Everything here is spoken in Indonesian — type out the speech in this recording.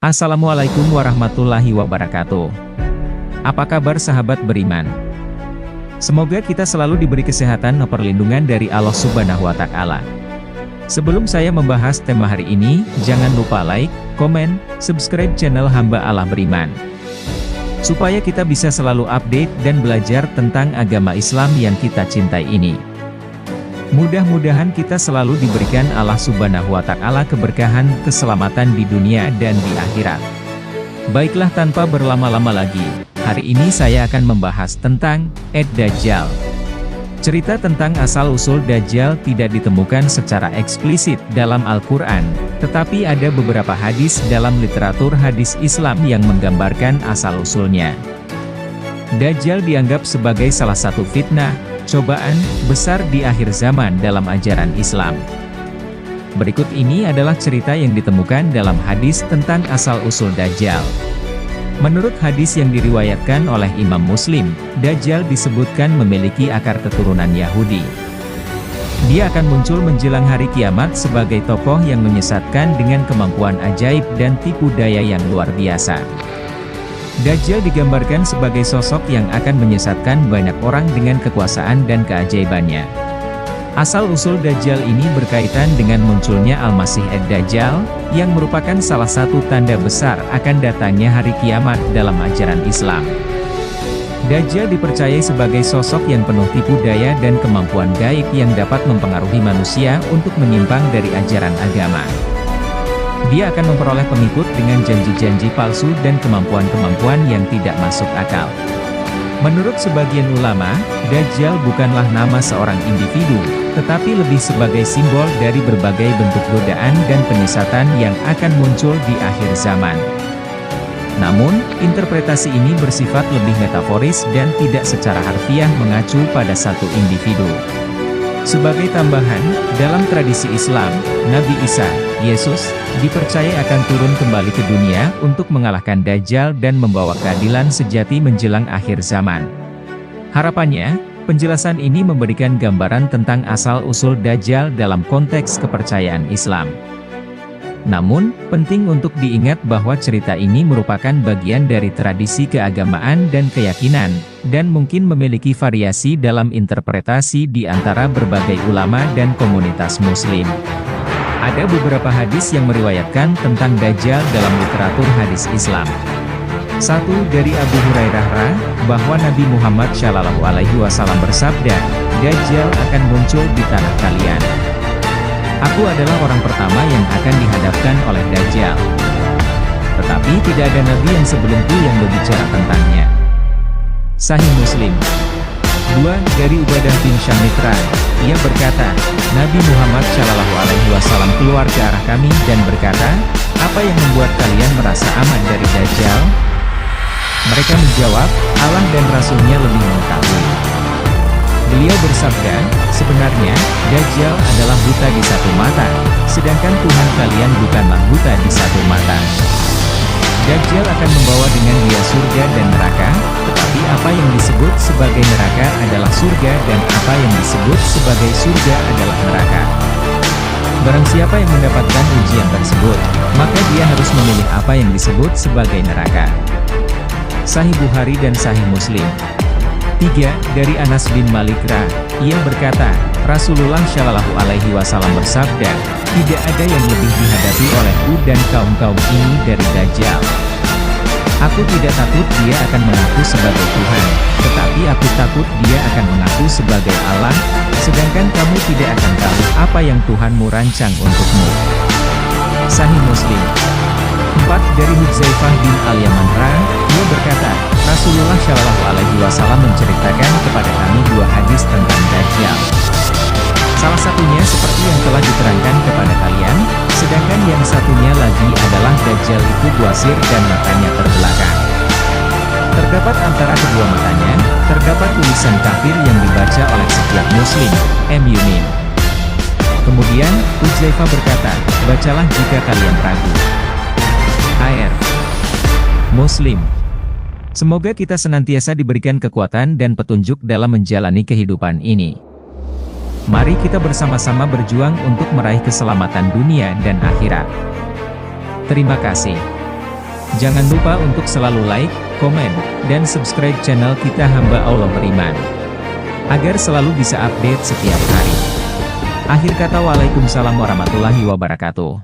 Assalamualaikum warahmatullahi wabarakatuh. Apa kabar sahabat beriman? Semoga kita selalu diberi kesehatan dan perlindungan dari Allah Subhanahu wa Ta'ala. Sebelum saya membahas tema hari ini, jangan lupa like, komen, subscribe channel Hamba Allah Beriman, supaya kita bisa selalu update dan belajar tentang agama Islam yang kita cintai ini. Mudah-mudahan kita selalu diberikan Allah Subhanahu wa Ta'ala keberkahan, keselamatan di dunia dan di akhirat. Baiklah, tanpa berlama-lama lagi, hari ini saya akan membahas tentang Ad-Dajjal. Cerita tentang asal-usul Dajjal tidak ditemukan secara eksplisit dalam Al-Quran, tetapi ada beberapa hadis dalam literatur hadis Islam yang menggambarkan asal-usulnya. Dajjal dianggap sebagai salah satu fitnah, cobaan besar di akhir zaman dalam ajaran Islam. Berikut ini adalah cerita yang ditemukan dalam hadis tentang asal-usul Dajjal. Menurut hadis yang diriwayatkan oleh Imam Muslim, Dajjal disebutkan memiliki akar keturunan Yahudi. Dia akan muncul menjelang hari kiamat sebagai tokoh yang menyesatkan dengan kemampuan ajaib dan tipu daya yang luar biasa. Dajjal digambarkan sebagai sosok yang akan menyesatkan banyak orang dengan kekuasaan dan keajaibannya. Asal-usul Dajjal ini berkaitan dengan munculnya Al-Masih Ad-Dajjal, yang merupakan salah satu tanda besar akan datangnya hari kiamat dalam ajaran Islam. Dajjal dipercayai sebagai sosok yang penuh tipu daya dan kemampuan gaib yang dapat mempengaruhi manusia untuk menyimpang dari ajaran agama. Dia akan memperoleh pengikut dengan janji-janji palsu dan kemampuan-kemampuan yang tidak masuk akal. Menurut sebagian ulama, Dajjal bukanlah nama seorang individu, tetapi lebih sebagai simbol dari berbagai bentuk godaan dan penyesatan yang akan muncul di akhir zaman. Namun, interpretasi ini bersifat lebih metaforis dan tidak secara harfiah mengacu pada satu individu. Sebagai tambahan, dalam tradisi Islam, Nabi Isa, Yesus, dipercaya akan turun kembali ke dunia untuk mengalahkan Dajjal dan membawa keadilan sejati menjelang akhir zaman. Harapannya, penjelasan ini memberikan gambaran tentang asal-usul Dajjal dalam konteks kepercayaan Islam. Namun, penting untuk diingat bahwa cerita ini merupakan bagian dari tradisi keagamaan dan keyakinan, dan mungkin memiliki variasi dalam interpretasi di antara berbagai ulama dan komunitas Muslim. Ada beberapa hadis yang meriwayatkan tentang Dajjal dalam literatur hadis Islam. Satu dari Abu Hurairah, bahwa Nabi Muhammad SAW bersabda, "Dajjal akan muncul di tanah kalian. Aku adalah orang pertama yang akan dihadapkan oleh Dajjal. Tetapi tidak ada nabi yang sebelumku yang berbicara tentangnya." Sahih Muslim. 2. Dari Ubadah bin Syamitra, ia berkata, Nabi Muhammad SAW keluar ke arah kami dan berkata, "Apa yang membuat kalian merasa aman dari Dajjal?" Mereka menjawab, "Allah dan Rasul-Nya lebih mengetahui." Beliau bersabda, "Sebenarnya, Dajjal adalah buta di satu mata, sedangkan Tuhan kalian bukanlah buta di satu mata. Dajjal akan membawa dengan dia surga dan neraka, tetapi apa yang disebut sebagai neraka adalah surga dan apa yang disebut sebagai surga adalah neraka. Barang siapa yang mendapatkan ujian tersebut, maka dia harus memilih apa yang disebut sebagai neraka." Sahih Bukhari dan Sahih Muslim. 3. Dari Anas bin Malik ia berkata, Rasulullah SAW bersabda, "Tidak ada yang lebih dihadapi olehku dan kaum-kaum ini dari Dajjal. Aku tidak takut dia akan mengaku sebagai Tuhan, tetapi aku takut dia akan mengaku sebagai Allah, sedangkan kamu tidak akan tahu apa yang Tuhanmu rancang untukmu." Sahih Muslim. 4. Dari Hudzaifah bin Al-Yaman ia berkata, Rasulullah SAW menceritakan kepada kami dua hadis tentang Dajjal. Salah satunya seperti yang telah diterangkan kepada kalian, sedangkan yang satunya lagi adalah Dajjal itu buasir dan matanya terbelakang. Terdapat antara kedua matanya, terdapat tulisan kafir yang dibaca oleh setiap muslim, Mim. Kemudian, Hudzaifah berkata, "Bacalah jika kalian ragu." AR Muslim. Semoga kita senantiasa diberikan kekuatan dan petunjuk dalam menjalani kehidupan ini. Mari kita bersama-sama berjuang untuk meraih keselamatan dunia dan akhirat. Terima kasih. Jangan lupa untuk selalu like, komen, dan subscribe channel kita Hamba Allah Beriman, agar selalu bisa update setiap hari. Akhir kata, waalaikumsalam warahmatullahi wabarakatuh.